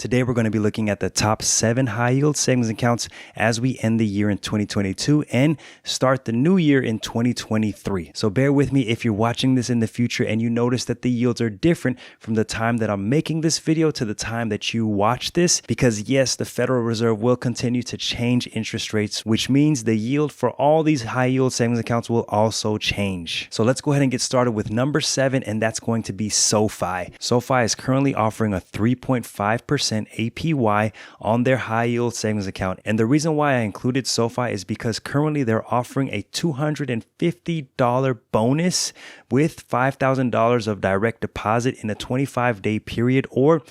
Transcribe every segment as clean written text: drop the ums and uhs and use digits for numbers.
Today, we're going to be looking at the top 7 high yield savings accounts as we end the year in 2022 and start the new year in 2023. So bear with me if you're watching this in the future and you notice that the yields are different from the time that I'm making this video to the time that you watch this, because yes, the Federal Reserve will continue to change interest rates, which means the yield for all these high yield savings accounts will also change. So let's go ahead and get started with number 7, and that's going to be SoFi. SoFi is currently offering a 3.5% APY on their high yield savings account. And the reason why I included SoFi is because currently they're offering a $250 bonus with $5,000 of direct deposit in a 25-day period, or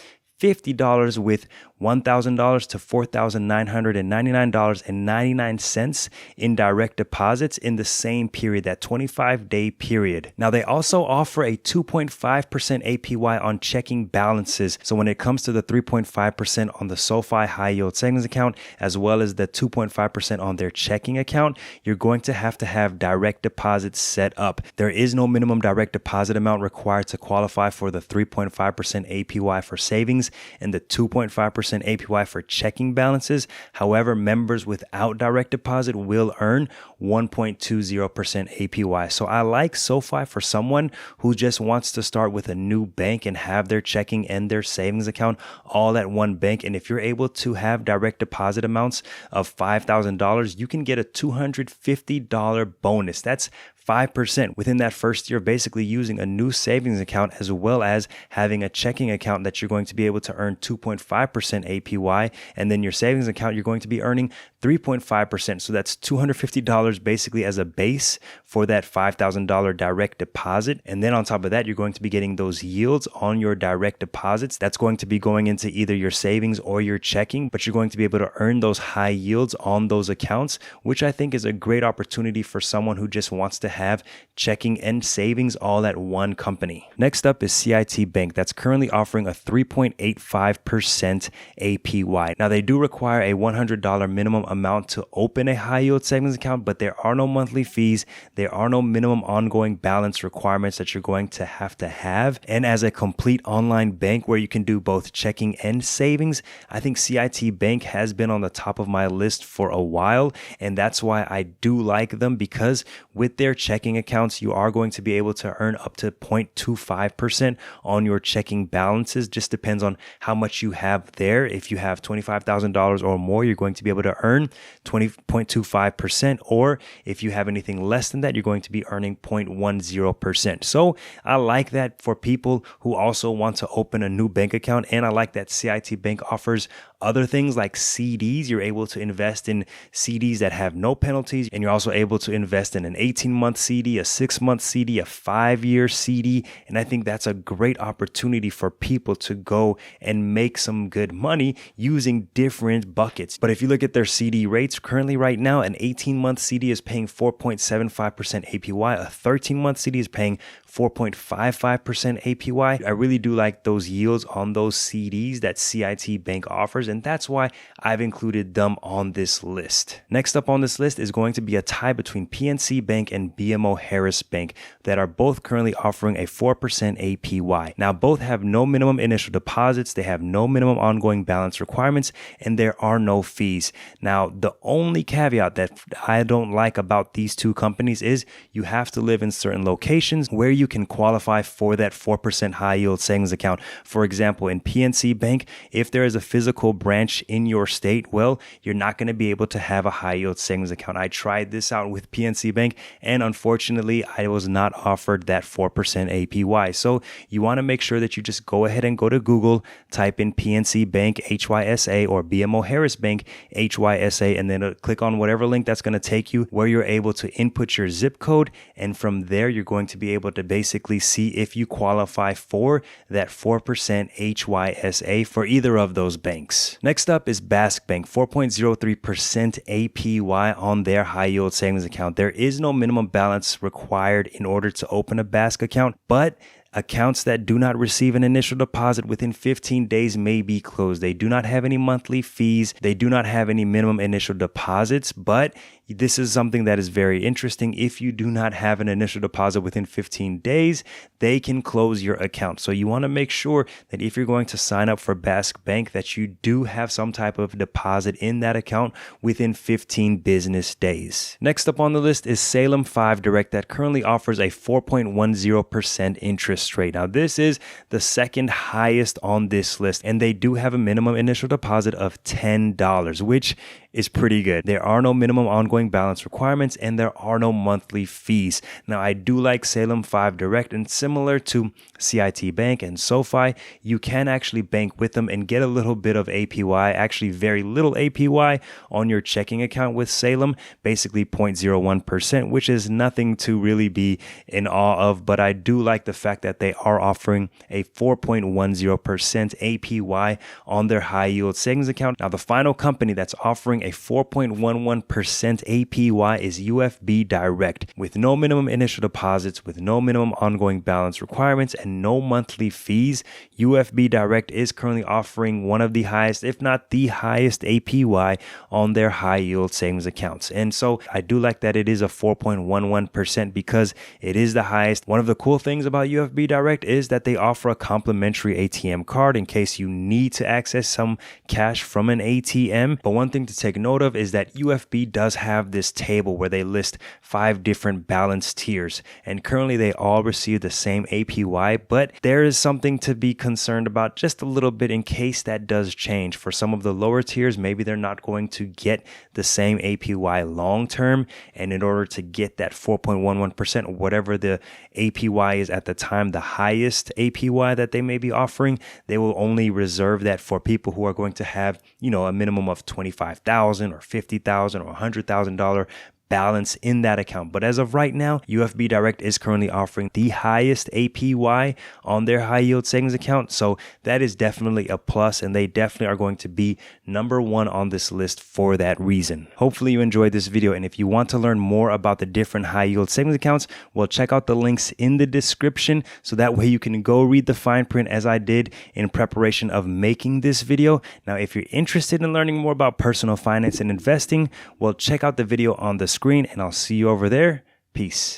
$50 with $1,000 to $4,999.99 in direct deposits in the same period, that 25-day period. Now, they also offer a 2.5% APY on checking balances. So when it comes to the 3.5% on the SoFi high yield savings account, as well as the 2.5% on their checking account, you're going to have direct deposits set up. There is no minimum direct deposit amount required to qualify for the 3.5% APY for savings and the 2.5% APY for checking balances. However, members without direct deposit will earn 1.20% APY. So I like SoFi for someone who just wants to start with a new bank and have their checking and their savings account all at one bank. And if you're able to have direct deposit amounts of $5,000, you can get a $250 bonus. That's 5% within that first year, basically using a new savings account as well as having a checking account that you're going to be able to earn 2.5% APY. And then your savings account, you're going to be earning 3.5%. So that's $250 basically as a base for that $5,000 direct deposit. And then on top of that, you're going to be getting those yields on your direct deposits. That's going to be going into either your savings or your checking, but you're going to be able to earn those high yields on those accounts, which I think is a great opportunity for someone who just wants to have checking and savings all at one company. Next up is CIT Bank. That's currently offering a 3.85% APY. Now, they do require a $100 minimum amount to open a high yield savings account, but there are no monthly fees. There are no minimum ongoing balance requirements that you're going to have. And as a complete online bank where you can do both checking and savings, I think CIT Bank has been on the top of my list for a while. And that's why I do like them, because with their checking accounts, you are going to be able to earn up to 0.25% on your checking balances. Just depends on how much you have there. If you have $25,000 or more, you're going to be able to earn 20.25%. Or if you have anything less than that, you're going to be earning 0.10%. So I like that for people who also want to open a new bank account. And I like that CIT Bank offers other things like CDs. You're able to invest in CDs that have no penalties. And you're also able to invest in an 18-month CD, a 6-month CD, a 5-year CD. And I think that's a great opportunity for people to go and make some good money using different buckets. But if you look at their CD rates currently right now, an 18-month CD is paying 4.75% APY. A 13-month CD is paying 4.55% APY. I really do like those yields on those CDs that CIT Bank offers, and that's why I've included them on this list. Next up on this list is going to be a tie between PNC Bank and BMO Harris Bank that are both currently offering a 4% APY. Now, both have no minimum initial deposits, they have no minimum ongoing balance requirements, and there are no fees. Now, the only caveat that I don't like about these two companies is you have to live in certain locations where you can qualify for that 4% high yield savings account. For example, in PNC Bank, if there is a physical branch in your state, well, you're not going to be able to have a high yield savings account. I tried this out with PNC Bank, and unfortunately, I was not offered that 4% APY. So you want to make sure that you just go ahead and go to Google, type in PNC Bank HYSA or BMO Harris Bank HYSA, and then click on whatever link that's going to take you where you're able to input your zip code. And from there, you're going to be able to basically see if you qualify for that 4% HYSA for either of those banks. Next up is Bask Bank, 4.03% APY on their high yield savings account. There is no minimum balance required in order to open a Bask account, but accounts that do not receive an initial deposit within 15 days may be closed. They do not have any monthly fees. They do not have any minimum initial deposits, but this is something that is very interesting. If you do not have an initial deposit within 15 days, they can close your account. So you want to make sure that if you're going to sign up for Bask Bank, that you do have some type of deposit in that account within 15 business days. Next up on the list is Salem 5 Direct that currently offers a 4.10% interest rate. Now, this is the second highest on this list, and they do have a minimum initial deposit of $10, which is pretty good. There are no minimum ongoing balance requirements and there are no monthly fees. Now, I do like Salem 5 Direct, and similar to CIT Bank and SoFi, you can actually bank with them and get a little bit of APY, actually very little APY on your checking account with Salem, basically 0.01%, which is nothing to really be in awe of, but I do like the fact that they are offering a 4.10% APY on their high yield savings account. Now, the final company that's offering a 4.11% APY is UFB Direct, with no minimum initial deposits, with no minimum ongoing balance requirements, and no monthly fees. UFB Direct is currently offering one of the highest, if not the highest, APY on their high yield savings accounts. And so I do like that it is a 4.11% because it is the highest. One of the cool things about UFB Direct is that they offer a complimentary ATM card in case you need to access some cash from an ATM. But one thing to take note of is that UFB does have this table where they list 5 different balance tiers, and currently they all receive the same APY, but there is something to be concerned about just a little bit in case that does change. For some of the lower tiers, maybe they're not going to get the same APY long term, and in order to get that 4.11% or whatever the APY is at the time, the highest APY that they may be offering, they will only reserve that for people who are going to have, a minimum of $25,000 or $50,000 or $100,000 balance in that account. But as of right now, UFB Direct is currently offering the highest APY on their high yield savings account. So that is definitely a plus, and they definitely are going to be number one on this list for that reason. Hopefully you enjoyed this video, and if you want to learn more about the different high yield savings accounts, well, check out the links in the description so that way you can go read the fine print as I did in preparation of making this video. Now, if you're interested in learning more about personal finance and investing, well, check out the video on the screen, and I'll see you over there. Peace.